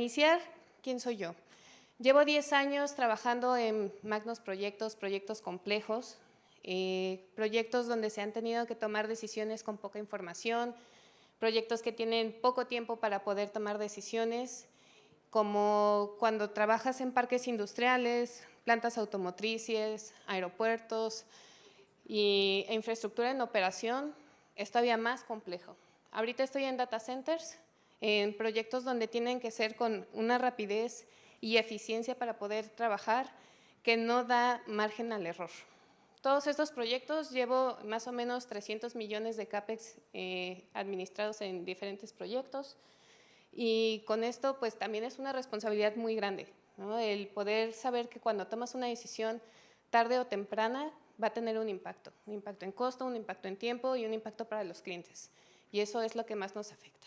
iniciar, ¿quién soy yo? Llevo 10 años trabajando en magnos proyectos, proyectos complejos, proyectos donde se han tenido que tomar decisiones con poca información, proyectos que tienen poco tiempo para poder tomar decisiones, como cuando trabajas en parques industriales, plantas automotrices, aeropuertos e infraestructura en operación, es todavía más complejo. Ahorita estoy en data centers, en proyectos donde tienen que ser con una rapidez y eficiencia para poder trabajar que no da margen al error. Todos estos proyectos, llevo más o menos 300 millones de CAPEX administrados en diferentes proyectos y con esto pues también es una responsabilidad muy grande, ¿no? El poder saber que cuando tomas una decisión tarde o temprana va a tener un impacto en costo, un impacto en tiempo y un impacto para los clientes y eso es lo que más nos afecta.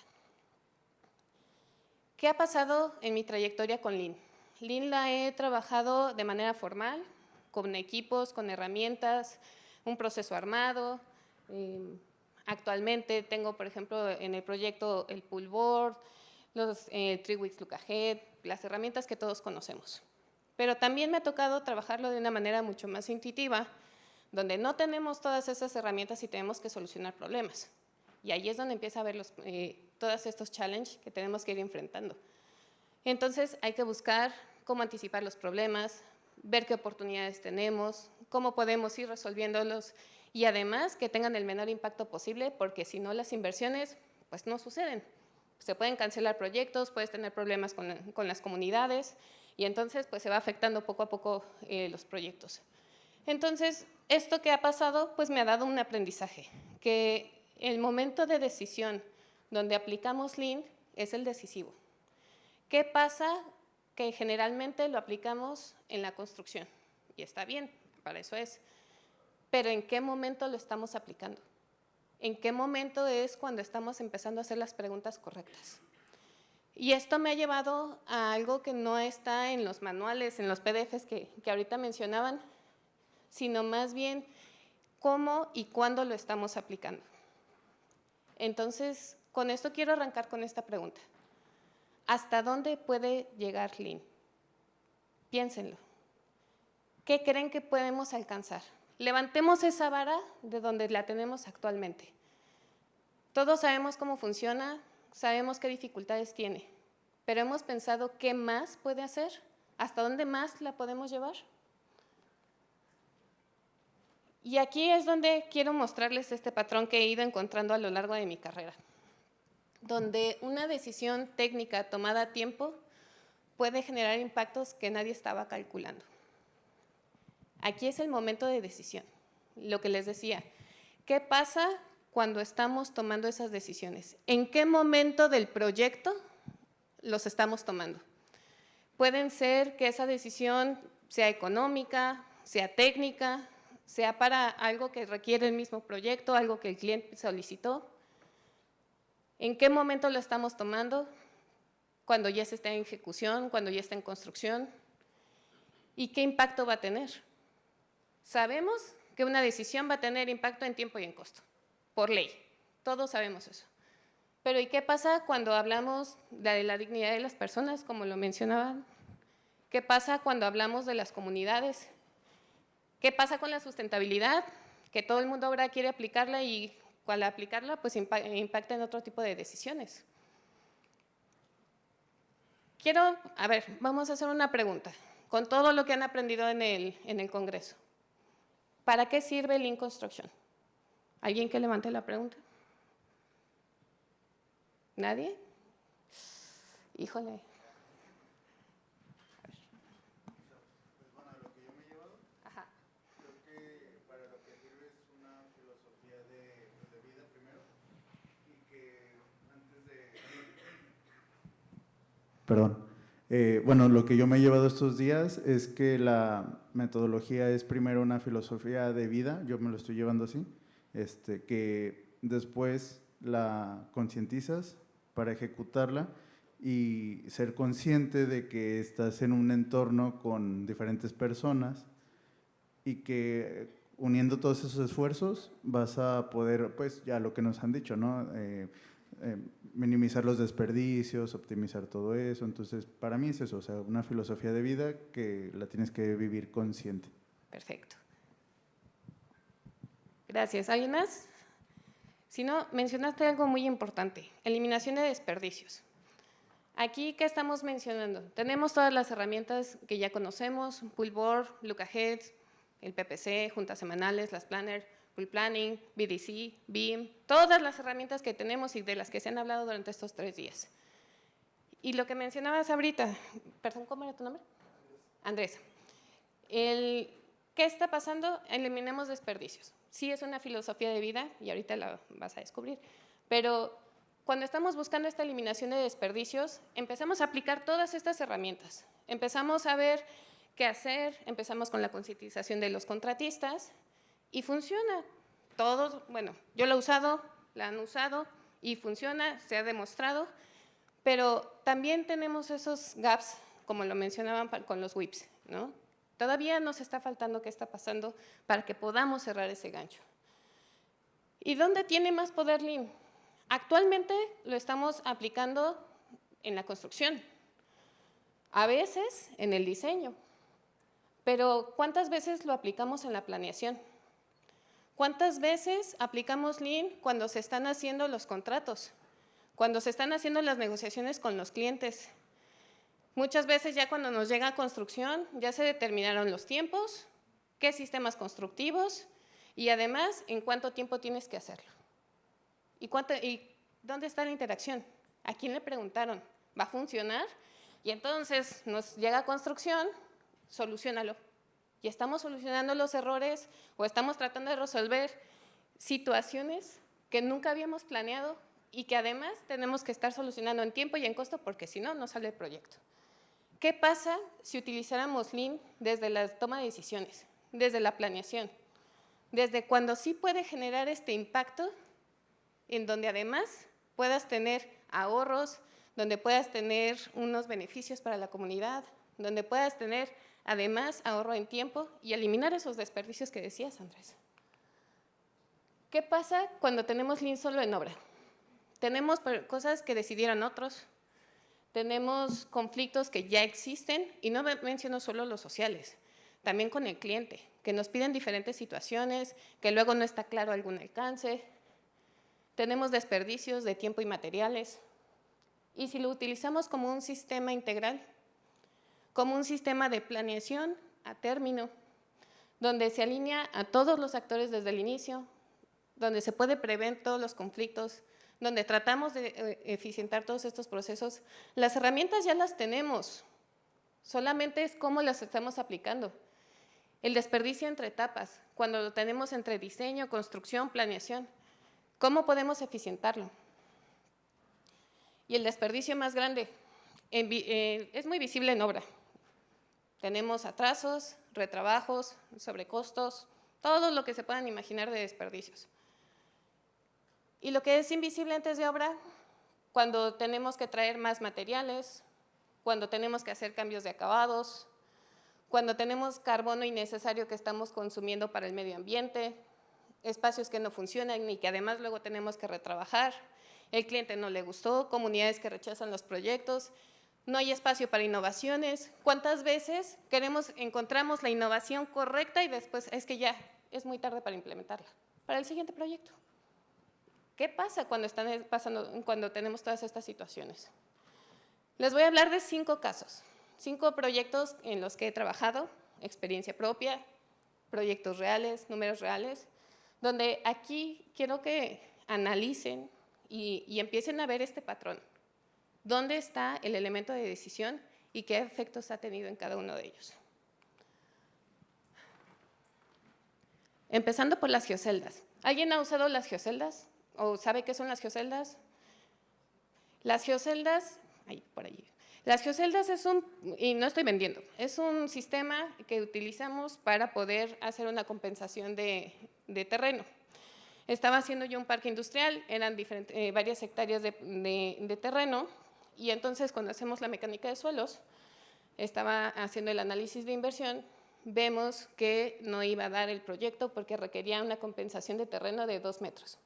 ¿Qué ha pasado en mi trayectoria con Lean? Lean la he trabajado de manera formal, con equipos, con herramientas, un proceso armado. Actualmente tengo, por ejemplo, en el proyecto el Pull Board, los 3 Weeks Look Ahead, las herramientas que todos conocemos. Pero también me ha tocado trabajarlo de una manera mucho más intuitiva, donde no tenemos todas esas herramientas y tenemos que solucionar problemas. Y ahí es donde empieza a ver todos estos challenges que tenemos que ir enfrentando. Entonces, hay que buscar cómo anticipar los problemas, ver qué oportunidades tenemos, cómo podemos ir resolviéndolos y además que tengan el menor impacto posible, porque si no las inversiones pues no suceden. Se pueden cancelar proyectos, puedes tener problemas con las comunidades y entonces pues se va afectando poco a poco los proyectos. Entonces, esto que ha pasado pues me ha dado un aprendizaje, que el momento de decisión donde aplicamos Lean es el decisivo. ¿Qué pasa? Que generalmente lo aplicamos en la construcción y está bien, para eso es. Pero ¿en qué momento lo estamos aplicando? ¿En qué momento es cuando estamos empezando a hacer las preguntas correctas? Y esto me ha llevado a algo que no está en los manuales, en los PDFs que ahorita mencionaban, sino más bien cómo y cuándo lo estamos aplicando. Entonces, con esto quiero arrancar con esta pregunta. ¿Hasta dónde puede llegar Lean? Piénsenlo. ¿Qué creen que podemos alcanzar? Levantemos esa vara de donde la tenemos actualmente. Todos sabemos cómo funciona, sabemos qué dificultades tiene, pero hemos pensado qué más puede hacer, hasta dónde más la podemos llevar. Y aquí es donde quiero mostrarles este patrón que he ido encontrando a lo largo de mi carrera, donde una decisión técnica tomada a tiempo puede generar impactos que nadie estaba calculando. Aquí es el momento de decisión, lo que les decía. ¿Qué pasa cuando estamos tomando esas decisiones? ¿En qué momento del proyecto los estamos tomando? Pueden ser que esa decisión sea económica, sea técnica, sea para algo que requiere el mismo proyecto, algo que el cliente solicitó. ¿En qué momento lo estamos tomando? Cuando ya se está en ejecución, cuando ya está en construcción. ¿Y qué impacto va a tener? Sabemos que una decisión va a tener impacto en tiempo y en costo, por ley. Todos sabemos eso. Pero ¿y qué pasa cuando hablamos de la dignidad de las personas, como lo mencionaban? ¿Qué pasa cuando hablamos de las comunidades? ¿Qué pasa con la sustentabilidad? Que todo el mundo ahora quiere aplicarla y al aplicarla pues impacta en otro tipo de decisiones. Vamos a hacer una pregunta, con todo lo que han aprendido en el Congreso. ¿Para qué sirve Lean Construction? ¿Alguien que levante la pregunta? ¿Nadie? Híjole. Pues bueno, lo que yo me he llevado, creo que para lo que sirve es una filosofía de vida primero y que antes de… Perdón. Bueno, lo que yo me he llevado estos días es que la metodología es primero una filosofía de vida, yo me lo estoy llevando así, que después la concientizas para ejecutarla y ser consciente de que estás en un entorno con diferentes personas y que uniendo todos esos esfuerzos vas a poder, pues ya lo que nos han dicho, ¿no? minimizar los desperdicios, optimizar todo eso. Entonces, para mí es eso, o sea, una filosofía de vida que la tienes que vivir consciente. Perfecto. Gracias. ¿Alguien más? Si no, mencionaste algo muy importante, eliminación de desperdicios. Aquí, ¿qué estamos mencionando? Tenemos todas las herramientas que ya conocemos, Poolboard, Look Ahead, el PPC, juntas semanales, las Planner, Pool Planning, BDC, BIM, todas las herramientas que tenemos y de las que se han hablado durante estos 3 días. Y lo que mencionabas ahorita, perdón, ¿cómo era tu nombre? Andrés. ¿Qué está pasando? Eliminemos desperdicios. Sí es una filosofía de vida y ahorita la vas a descubrir, pero cuando estamos buscando esta eliminación de desperdicios, empezamos a aplicar todas estas herramientas. Empezamos a ver qué hacer, empezamos con la concientización de los contratistas y funciona. Todos, bueno, yo lo he usado, la han usado y funciona, se ha demostrado, pero también tenemos esos gaps, como lo mencionaban con los WIPs, ¿no? Todavía nos está faltando qué está pasando para que podamos cerrar ese gancho. ¿Y dónde tiene más poder Lean? Actualmente lo estamos aplicando en la construcción, a veces en el diseño, pero ¿cuántas veces lo aplicamos en la planeación? ¿Cuántas veces aplicamos Lean cuando se están haciendo los contratos? Cuando se están haciendo las negociaciones con los clientes. Muchas veces ya cuando nos llega a construcción ya se determinaron los tiempos, qué sistemas constructivos y además en cuánto tiempo tienes que hacerlo. ¿Y dónde está la interacción? ¿A quién le preguntaron? ¿Va a funcionar? Y entonces nos llega a construcción, soluciónalo. Y estamos solucionando los errores o estamos tratando de resolver situaciones que nunca habíamos planeado y que además tenemos que estar solucionando en tiempo y en costo porque si no, no sale el proyecto. ¿Qué pasa si utilizáramos Lean desde la toma de decisiones, desde la planeación, desde cuando sí puede generar este impacto en donde además puedas tener ahorros, donde puedas tener unos beneficios para la comunidad, donde puedas tener además ahorro en tiempo y eliminar esos desperdicios que decías, Andrés? ¿Qué pasa cuando tenemos Lean solo en obra? Tenemos cosas que decidieron otros, tenemos conflictos que ya existen y no menciono solo los sociales, también con el cliente, que nos piden diferentes situaciones, que luego no está claro algún alcance. Tenemos desperdicios de tiempo y materiales. Y si lo utilizamos como un sistema integral, como un sistema de planeación a término, donde se alinea a todos los actores desde el inicio, donde se puede prever todos los conflictos, donde tratamos de eficientar todos estos procesos, las herramientas ya las tenemos, solamente es cómo las estamos aplicando. El desperdicio entre etapas, cuando lo tenemos entre diseño, construcción, planeación, ¿cómo podemos eficientarlo? Y el desperdicio más grande, es muy visible en obra. Tenemos atrasos, retrabajos, sobrecostos, todo lo que se puedan imaginar de desperdicios. Y lo que es invisible antes de obra, cuando tenemos que traer más materiales, cuando tenemos que hacer cambios de acabados, cuando tenemos carbono innecesario que estamos consumiendo para el medio ambiente, espacios que no funcionan y que además luego tenemos que retrabajar, el cliente no le gustó, comunidades que rechazan los proyectos, no hay espacio para innovaciones. ¿Cuántas veces encontramos la innovación correcta y después es que ya es muy tarde para implementarla, para el siguiente proyecto? ¿Qué pasa cuando tenemos todas estas situaciones? Les voy a hablar de 5 casos, 5 proyectos en los que he trabajado, experiencia propia, proyectos reales, números reales, donde aquí quiero que analicen y empiecen a ver este patrón. ¿Dónde está el elemento de decisión y qué efectos ha tenido en cada uno de ellos? Empezando por las geoceldas. ¿Alguien ha usado las geoceldas? ¿O sabe qué son las geoceldas? Las geoceldas, por allí. Las geoceldas y no estoy vendiendo, es un sistema que utilizamos para poder hacer una compensación de terreno. Estaba haciendo yo un parque industrial, eran varias hectáreas de terreno, y entonces cuando hacemos la mecánica de suelos, estaba haciendo el análisis de inversión, vemos que no iba a dar el proyecto porque requería una compensación de terreno de 2 metros.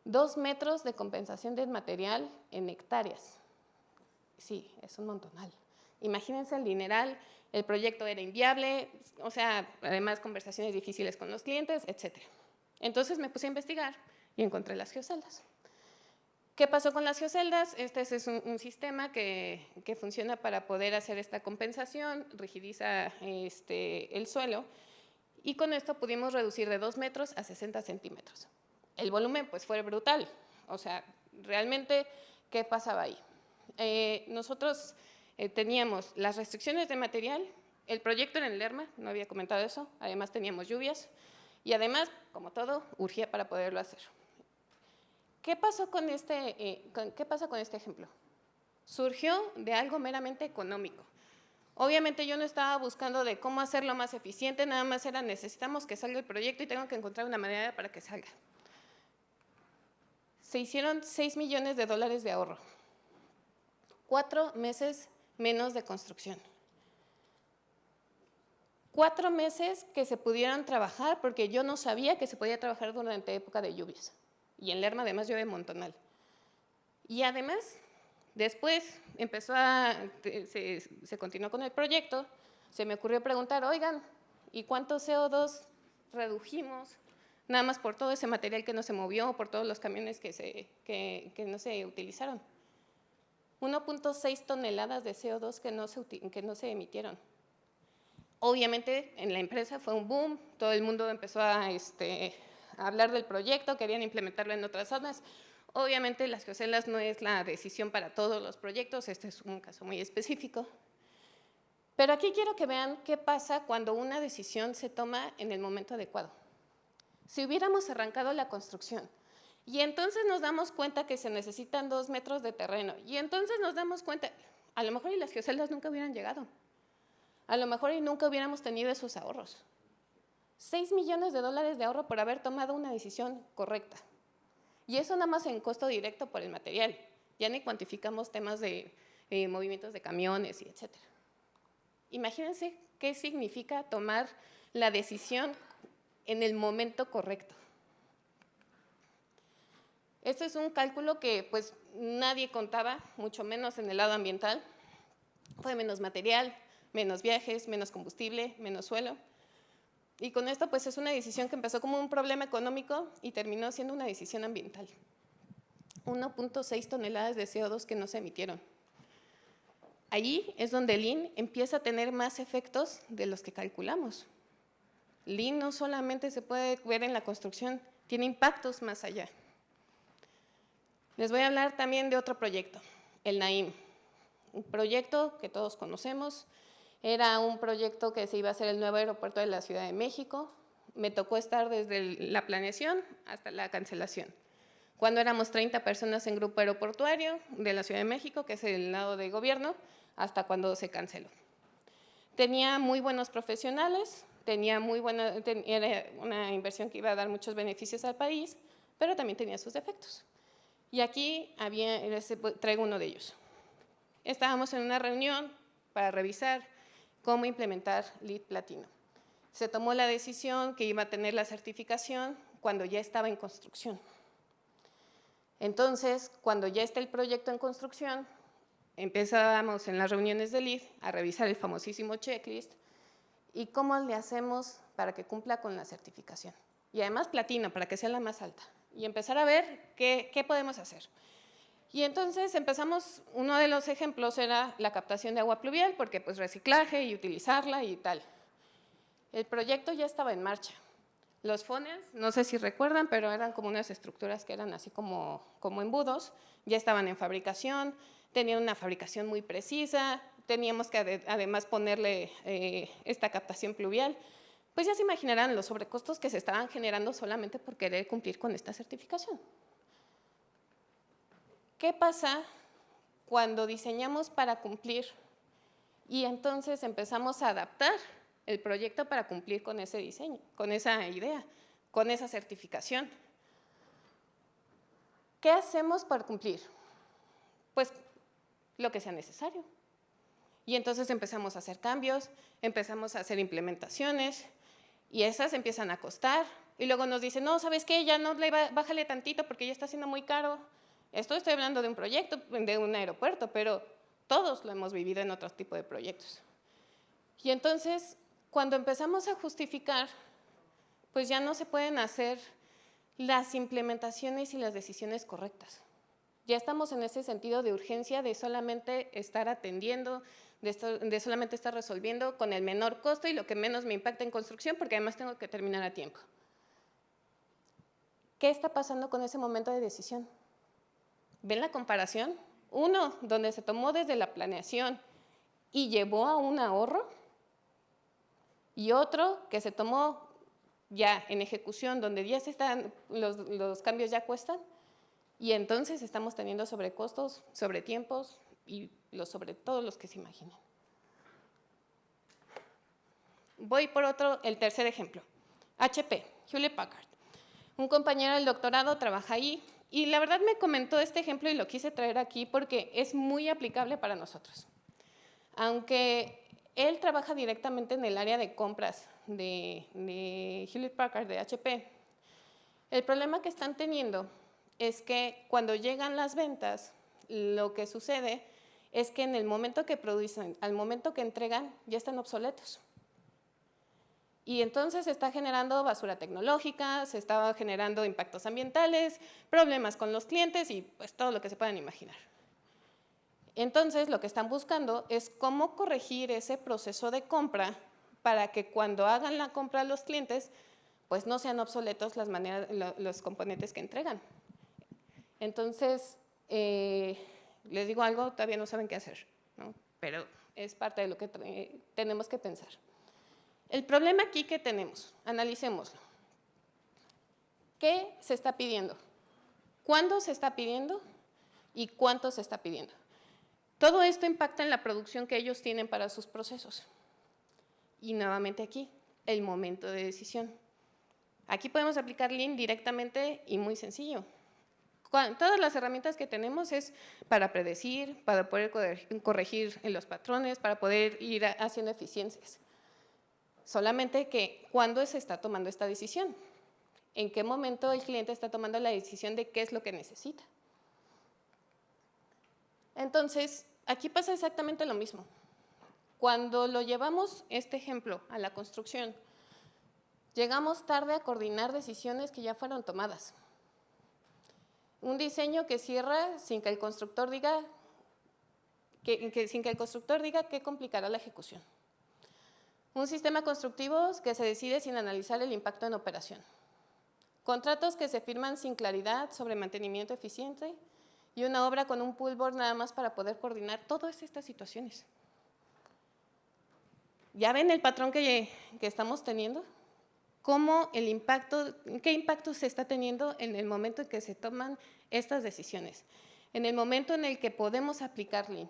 2 metros de compensación del material en hectáreas. Sí, es un montonal. Imagínense el dineral, el proyecto era inviable, o sea, además conversaciones difíciles con los clientes, etc. Entonces me puse a investigar y encontré las geoceldas. ¿Qué pasó con las geoceldas? Este es un sistema que funciona para poder hacer esta compensación, rigidiza el suelo, y con esto pudimos reducir de 2 metros a 60 centímetros. El volumen pues fue brutal, o sea, realmente, ¿qué pasaba ahí? Nosotros teníamos las restricciones de material, el proyecto era en Lerma, no había comentado eso, además teníamos lluvias, y además, como todo, urgía para poderlo hacer. ¿Qué pasa con este ejemplo? Surgió de algo meramente económico. Obviamente yo no estaba buscando de cómo hacerlo más eficiente, nada más era necesitamos que salga el proyecto y tengo que encontrar una manera para que salga. Se hicieron 6 millones de dólares de ahorro, 4 meses menos de construcción. 4 meses que se pudieron trabajar porque yo no sabía que se podía trabajar durante época de lluvias. Y en Lerma además llueve montonal. Y además, después se continuó con el proyecto, se me ocurrió preguntar, oigan, ¿y cuánto CO2 redujimos? Nada más por todo ese material que no se movió, por todos los camiones que no se utilizaron. 1.6 toneladas de CO2 que no se emitieron. Obviamente, en la empresa fue un boom, todo el mundo empezó a hablar del proyecto, querían implementarlo en otras zonas. Obviamente, las geoceldas no es la decisión para todos los proyectos, este es un caso muy específico. Pero aquí quiero que vean qué pasa cuando una decisión se toma en el momento adecuado. Si hubiéramos arrancado la construcción y entonces nos damos cuenta que se necesitan 2 metros de terreno y entonces nos damos cuenta, a lo mejor y las geoceldas nunca hubieran llegado. A lo mejor y nunca hubiéramos tenido esos ahorros. 6 millones de dólares de ahorro por haber tomado una decisión correcta. Y eso nada más en costo directo por el material. Ya ni cuantificamos temas de movimientos de camiones y etcétera. Imagínense qué significa tomar la decisión en el momento correcto. Esto es un cálculo que pues nadie contaba, mucho menos en el lado ambiental. Fue menos material, menos viajes, menos combustible, menos suelo. Y con esto pues es una decisión que empezó como un problema económico y terminó siendo una decisión ambiental. 1.6 toneladas de CO2 que no se emitieron. Ahí es donde Lean empieza a tener más efectos de los que calculamos. Lean no solamente se puede ver en la construcción, tiene impactos más allá. Les voy a hablar también de otro proyecto, el Naim. Un proyecto que todos conocemos, era un proyecto que se iba a hacer el nuevo aeropuerto de la Ciudad de México. Me tocó estar desde la planeación hasta la cancelación. Cuando éramos 30 personas en grupo aeroportuario de la Ciudad de México, que es el lado de gobierno, hasta cuando se canceló. Tenía muy buenos profesionales, era una inversión que iba a dar muchos beneficios al país, pero también tenía sus defectos. Y aquí traigo uno de ellos. Estábamos en una reunión para revisar cómo implementar LEED Platino. Se tomó la decisión que iba a tener la certificación cuando ya estaba en construcción. Entonces, cuando ya está el proyecto en construcción, empezábamos en las reuniones de LEED a revisar el famosísimo checklist y cómo le hacemos para que cumpla con la certificación. Y además platino, para que sea la más alta. Y empezar a ver qué podemos hacer. Y entonces empezamos, uno de los ejemplos era la captación de agua pluvial, porque pues reciclaje y utilizarla y tal. El proyecto ya estaba en marcha. Los fones, no sé si recuerdan, pero eran como unas estructuras que eran así como embudos, ya estaban en fabricación, tenían una fabricación muy precisa, teníamos que además ponerle esta captación pluvial. Pues ya se imaginarán los sobrecostos que se estaban generando solamente por querer cumplir con esta certificación. ¿Qué pasa cuando diseñamos para cumplir y entonces empezamos a adaptar el proyecto para cumplir con ese diseño, con esa idea, con esa certificación? ¿Qué hacemos para cumplir? Pues lo que sea necesario. Y entonces empezamos a hacer cambios, empezamos a hacer implementaciones y esas empiezan a costar y luego nos dicen, no, ¿sabes qué? Ya no bájale tantito porque ya está siendo muy caro. Esto estoy hablando de un proyecto, de un aeropuerto, pero todos lo hemos vivido en otro tipo de proyectos. Y entonces, cuando empezamos a justificar, pues ya no se pueden hacer las implementaciones y las decisiones correctas. Ya estamos en ese sentido de urgencia de solamente estar atendiendo, de solamente estar resolviendo con el menor costo y lo que menos me impacta en construcción, porque además tengo que terminar a tiempo. ¿Qué está pasando con ese momento de decisión? ¿Ven la comparación? Uno, donde se tomó desde la planeación y llevó a un ahorro, y otro que se tomó ya en ejecución, donde ya los cambios ya cuestan, y entonces estamos teniendo sobrecostos, sobretiempos y sobre todos los que se imaginen. Voy por el tercer ejemplo. HP, Hewlett Packard. Un compañero del doctorado trabaja ahí y la verdad me comentó este ejemplo y lo quise traer aquí porque es muy aplicable para nosotros. Aunque él trabaja directamente en el área de compras de Hewlett Packard, de HP, el problema que están teniendo es que cuando llegan las ventas, lo que sucede es que en el momento que producen, al momento que entregan, ya están obsoletos. Y entonces se está generando basura tecnológica, se está generando impactos ambientales, problemas con los clientes y pues todo lo que se puedan imaginar. Entonces lo que están buscando es cómo corregir ese proceso de compra para que cuando hagan la compra a los clientes, pues no sean obsoletos los componentes que entregan. Entonces, les digo algo, todavía no saben qué hacer, ¿no? Pero es parte de lo que tenemos que pensar. El problema aquí que tenemos, analicémoslo. ¿Qué se está pidiendo? ¿Cuándo se está pidiendo? ¿Y cuánto se está pidiendo? Todo esto impacta en la producción que ellos tienen para sus procesos. Y nuevamente aquí, el momento de decisión. Aquí podemos aplicar Lean directamente y muy sencillo. Todas las herramientas que tenemos es para predecir, para poder corregir los patrones, para poder ir haciendo eficiencias. Solamente que, ¿cuándo se está tomando esta decisión? ¿En qué momento el cliente está tomando la decisión de qué es lo que necesita? Entonces, aquí pasa exactamente lo mismo. Cuando lo llevamos, este ejemplo, a la construcción, llegamos tarde a coordinar decisiones que ya fueron tomadas. Un diseño que cierra sin que el constructor diga qué complicará la ejecución. Un sistema constructivo que se decide sin analizar el impacto en operación. Contratos que se firman sin claridad sobre mantenimiento eficiente y una obra con un pull board nada más para poder coordinar todas estas situaciones. ¿Ya ven el patrón que estamos teniendo? ¿Qué impacto se está teniendo en el momento en que se toman estas decisiones? En el momento en el que podemos aplicar Lean.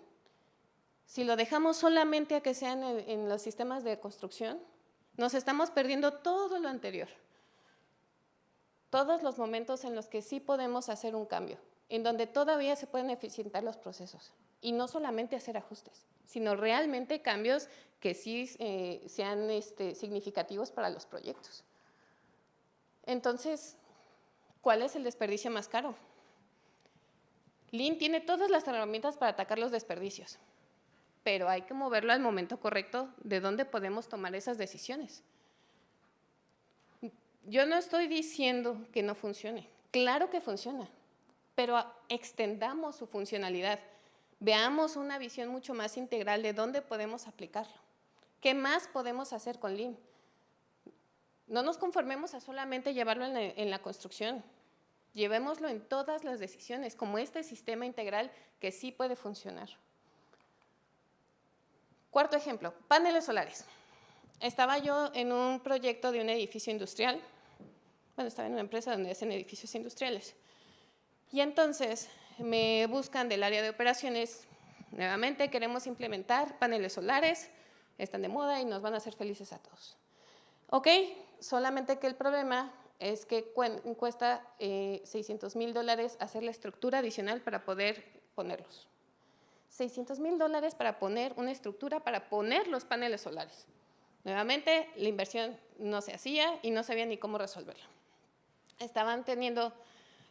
Si lo dejamos solamente a que sean en los sistemas de construcción, nos estamos perdiendo todo lo anterior. Todos los momentos en los que sí podemos hacer un cambio, en donde todavía se pueden eficientar los procesos. Y no solamente hacer ajustes, sino realmente cambios que sí sean significativos para los proyectos. Entonces, ¿cuál es el desperdicio más caro? Lean tiene todas las herramientas para atacar los desperdicios, pero hay que moverlo al momento correcto de dónde podemos tomar esas decisiones. Yo no estoy diciendo que no funcione, claro que funciona, pero extendamos su funcionalidad. Veamos una visión mucho más integral de dónde podemos aplicarlo. ¿Qué más podemos hacer con Lean? No nos conformemos a solamente llevarlo en la construcción. Llevémoslo en todas las decisiones, como este sistema integral que sí puede funcionar. Cuarto ejemplo, paneles solares. Estaba yo en un proyecto de un edificio industrial. Bueno, estaba en una empresa donde hacen edificios industriales. Y entonces me buscan del área de operaciones, nuevamente queremos implementar paneles solares, están de moda y nos van a hacer felices a todos. Ok, solamente que el problema es que cuesta $600,000 hacer la estructura adicional para poder ponerlos. $600,000 para poner una estructura para poner los paneles solares. Nuevamente, la inversión no se hacía y no sabían ni cómo resolverlo. Estaban teniendo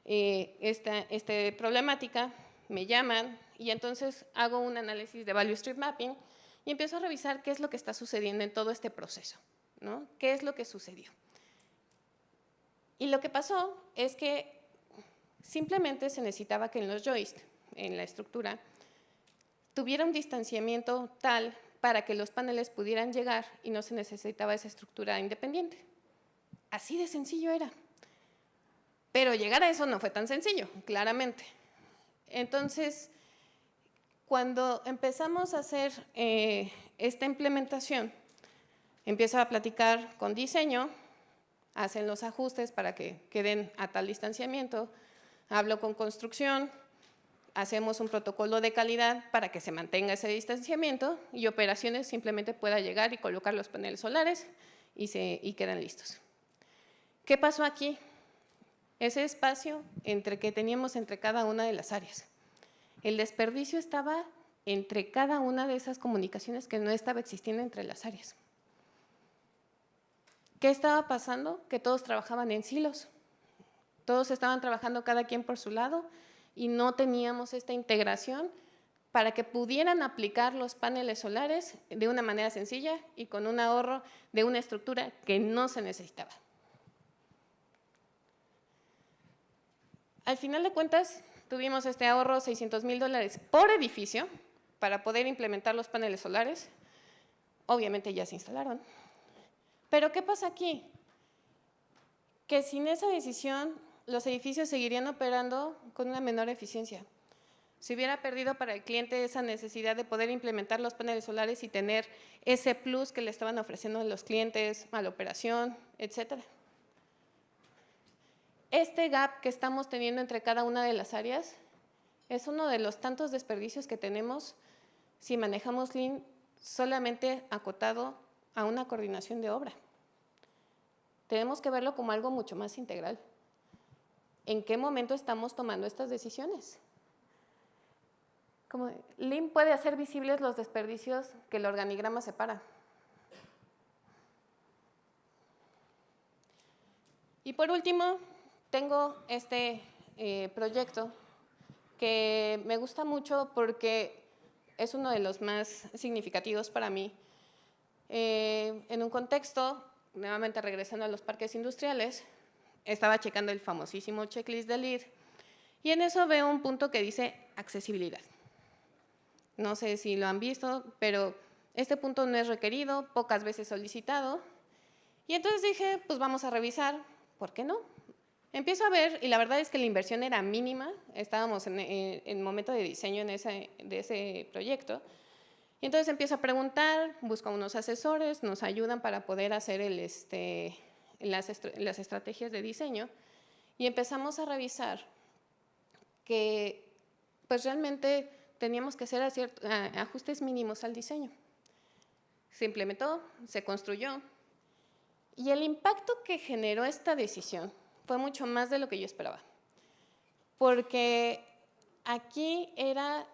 esta problemática, me llaman y entonces hago un análisis de Value Stream Mapping y empiezo a revisar qué es lo que está sucediendo en todo este proceso, ¿no? ¿Qué es lo que sucedió? Y lo que pasó es que simplemente se necesitaba que en los joists, en la estructura, tuviera un distanciamiento tal para que los paneles pudieran llegar y no se necesitaba esa estructura independiente. Así de sencillo era. Pero llegar a eso no fue tan sencillo, claramente. Entonces, cuando empezamos a hacer esta implementación, empiezo a platicar con diseño, hacen los ajustes para que queden a tal distanciamiento, hablo con construcción, hacemos un protocolo de calidad para que se mantenga ese distanciamiento y operaciones simplemente pueda llegar y colocar los paneles solares y quedan listos. ¿Qué pasó aquí? Ese espacio que teníamos entre cada una de las áreas. El desperdicio estaba entre cada una de esas comunicaciones que no estaba existiendo entre las áreas. ¿Qué estaba pasando? Que todos trabajaban en silos. Todos estaban trabajando cada quien por su lado y no teníamos esta integración para que pudieran aplicar los paneles solares de una manera sencilla y con un ahorro de una estructura que no se necesitaba. Al final de cuentas, tuvimos este ahorro $600,000 por edificio para poder implementar los paneles solares. Obviamente ya se instalaron. Pero ¿qué pasa aquí? Que sin esa decisión, los edificios seguirían operando con una menor eficiencia. Se hubiera perdido para el cliente esa necesidad de poder implementar los paneles solares y tener ese plus que le estaban ofreciendo a los clientes, a la operación, etcétera. Este gap que estamos teniendo entre cada una de las áreas es uno de los tantos desperdicios que tenemos si manejamos Lean solamente acotado a una coordinación de obra. Tenemos que verlo como algo mucho más integral. ¿En qué momento estamos tomando estas decisiones? Como Lean puede hacer visibles los desperdicios que el organigrama separa. Y por último, tengo este proyecto que me gusta mucho porque es uno de los más significativos para mí. En un contexto, nuevamente regresando a los parques industriales, estaba checando el famosísimo checklist de LEED y en eso veo un punto que dice accesibilidad. No sé si lo han visto, pero este punto no es requerido, pocas veces solicitado. Y entonces dije, pues vamos a revisar, ¿por qué no? Empiezo a ver, y la verdad es que la inversión era mínima, estábamos en el momento de diseño de ese proyecto, y entonces empiezo a preguntar, busco a unos asesores, nos ayudan para poder hacer las estrategias de diseño, y empezamos a revisar que pues realmente teníamos que hacer ajustes mínimos al diseño. Se implementó, se construyó, y el impacto que generó esta decisión fue mucho más de lo que yo esperaba, porque aquí era,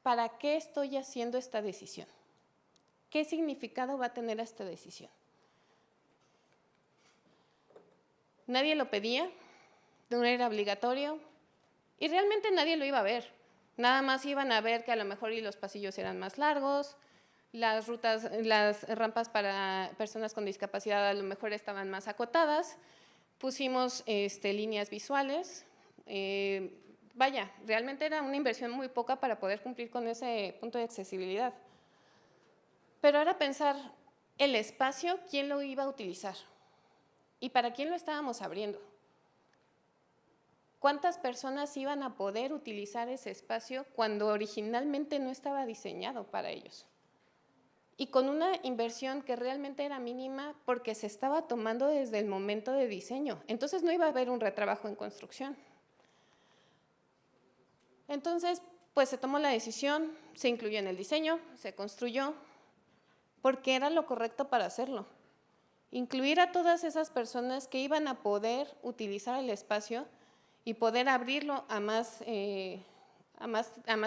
¿para qué estoy haciendo esta decisión? ¿Qué significado va a tener esta decisión? Nadie lo pedía, no era obligatorio, y realmente nadie lo iba a ver. Nada más iban a ver que a lo mejor los pasillos eran más largos, las rampas para personas con discapacidad a lo mejor estaban más acotadas, pusimos líneas visuales, vaya, realmente era una inversión muy poca para poder cumplir con ese punto de accesibilidad. Pero ahora pensar el espacio, ¿quién lo iba a utilizar? ¿Y para quién lo estábamos abriendo? ¿Cuántas personas iban a poder utilizar ese espacio cuando originalmente no estaba diseñado para ellos? Y con una inversión que realmente era mínima porque se estaba tomando desde el momento de diseño. Entonces no iba a haber un retrabajo en construcción. Entonces, pues se tomó la decisión, se incluyó en el diseño, se construyó, porque era lo correcto para hacerlo. Incluir a todas esas personas que iban a poder utilizar el espacio y poder abrirlo a más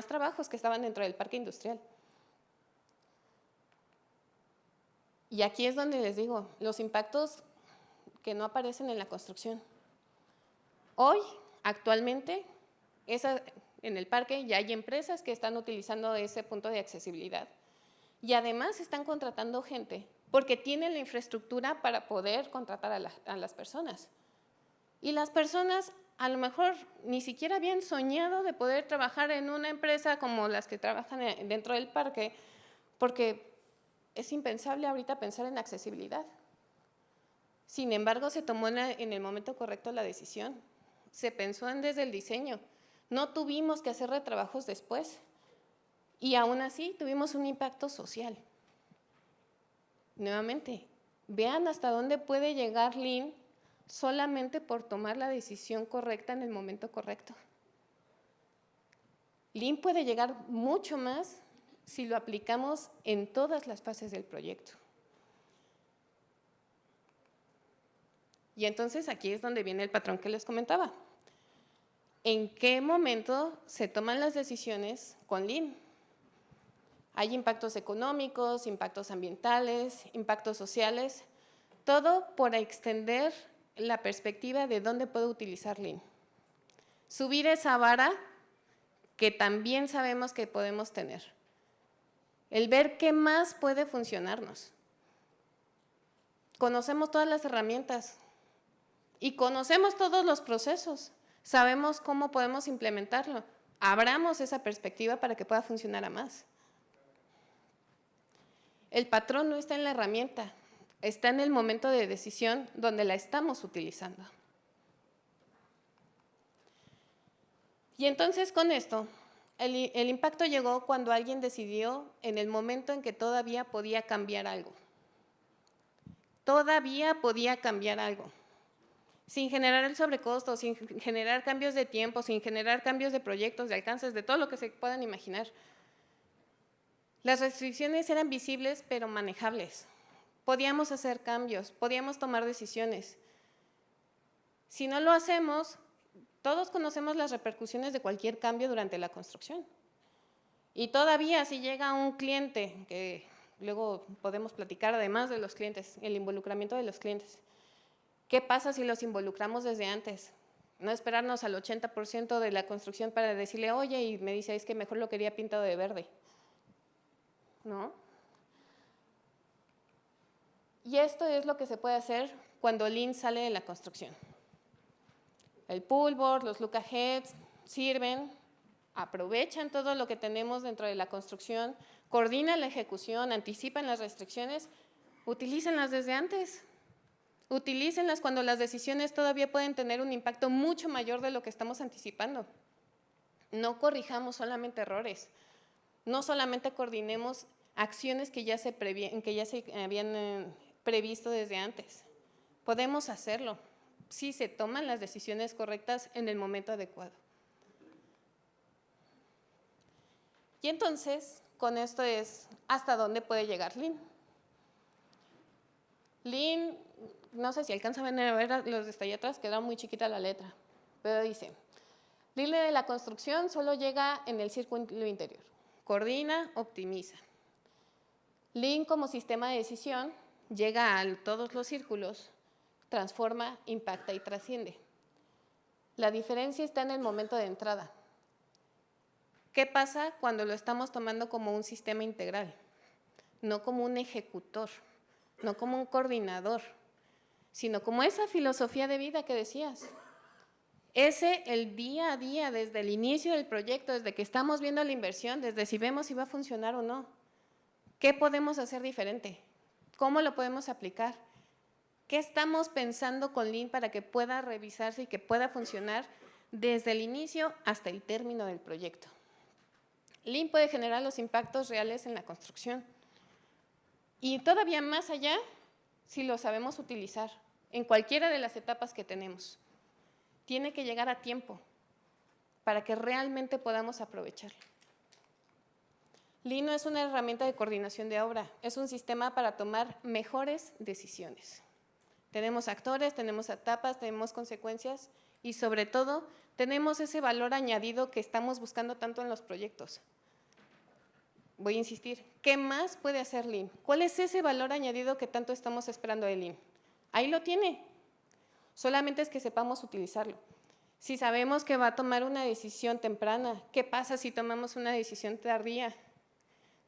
trabajos que estaban dentro del parque industrial. Y aquí es donde les digo, los impactos que no aparecen en la construcción. Hoy, actualmente, en el parque ya hay empresas que están utilizando ese punto de accesibilidad. Y además están contratando gente porque tienen la infraestructura para poder contratar a las personas. Y las personas a lo mejor ni siquiera habían soñado de poder trabajar en una empresa como las que trabajan dentro del parque, porque es impensable ahorita pensar en accesibilidad. Sin embargo, se tomó en el momento correcto la decisión. Se pensó desde el diseño. No tuvimos que hacer retrabajos después. Y aún así tuvimos un impacto social. Nuevamente, vean hasta dónde puede llegar Lean solamente por tomar la decisión correcta en el momento correcto. Lean puede llegar mucho más si lo aplicamos en todas las fases del proyecto. Y entonces aquí es donde viene el patrón que les comentaba. ¿En qué momento se toman las decisiones con Lean? Hay impactos económicos, impactos ambientales, impactos sociales, todo por extender la perspectiva de dónde puedo utilizar Lean. Subir esa vara que también sabemos que podemos tener. El ver qué más puede funcionarnos. Conocemos todas las herramientas y conocemos todos los procesos. Sabemos cómo podemos implementarlo. Abramos esa perspectiva para que pueda funcionar a más. El patrón no está en la herramienta, está en el momento de decisión donde la estamos utilizando. Y entonces con esto, el impacto llegó cuando alguien decidió en el momento en que todavía podía cambiar algo. Todavía podía cambiar algo. Sin generar el sobrecosto, sin generar cambios de tiempo, sin generar cambios de proyectos, de alcances, de todo lo que se puedan imaginar. Las restricciones eran visibles, pero manejables. Podíamos hacer cambios, podíamos tomar decisiones. Si no lo hacemos, todos conocemos las repercusiones de cualquier cambio durante la construcción. Y todavía si llega un cliente, que luego podemos platicar además de los clientes, el involucramiento de los clientes. ¿Qué pasa si los involucramos desde antes? No esperarnos al 80% de la construcción para decirle, oye, y me dice, es que mejor lo quería pintado de verde. ¿No? Y esto es lo que se puede hacer cuando Lean sale de la construcción. El pullboard, los look aheads sirven, aprovechan todo lo que tenemos dentro de la construcción, coordinan la ejecución, anticipan las restricciones, utilícenlas desde antes. Utilícenlas cuando las decisiones todavía pueden tener un impacto mucho mayor de lo que estamos anticipando. No corrijamos solamente errores, no solamente coordinemos acciones que ya se habían previsto desde antes. Podemos hacerlo si se toman las decisiones correctas en el momento adecuado. Y entonces, con esto es hasta dónde puede llegar Lean. Lean, no sé si alcanzan a ver los de hasta allá atrás, queda muy chiquita la letra, pero dice, Lean de la construcción solo llega en el círculo interior, coordina, optimiza. Lean como sistema de decisión llega a todos los círculos, transforma, impacta y trasciende. La diferencia está en el momento de entrada. ¿Qué pasa cuando lo estamos tomando como un sistema integral? No como un ejecutor, no como un coordinador, sino como esa filosofía de vida que decías. El día a día, desde el inicio del proyecto, desde que estamos viendo la inversión, desde si vemos si va a funcionar o no. ¿Qué podemos hacer diferente? ¿Cómo lo podemos aplicar? ¿Qué estamos pensando con Lean para que pueda revisarse y que pueda funcionar desde el inicio hasta el término del proyecto? Lean puede generar los impactos reales en la construcción y todavía más allá si lo sabemos utilizar en cualquiera de las etapas que tenemos. Tiene que llegar a tiempo para que realmente podamos aprovecharlo. Lean no es una herramienta de coordinación de obra, es un sistema para tomar mejores decisiones. Tenemos actores, tenemos etapas, tenemos consecuencias y sobre todo tenemos ese valor añadido que estamos buscando tanto en los proyectos. voy a insistir, ¿qué más puede hacer Lean? ¿Cuál es ese valor añadido que tanto estamos esperando de Lean? Ahí lo tiene, solamente es que sepamos utilizarlo. Si sabemos que va a tomar una decisión temprana, ¿qué pasa si tomamos una decisión tardía?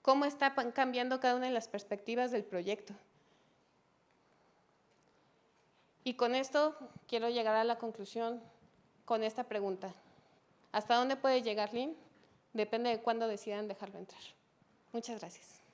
¿Cómo está cambiando cada una de las perspectivas del proyecto? Y con esto quiero llegar a la conclusión con esta pregunta. ¿Hasta dónde puede llegar Lean? Depende de cuándo decidan dejarlo entrar. Muchas gracias.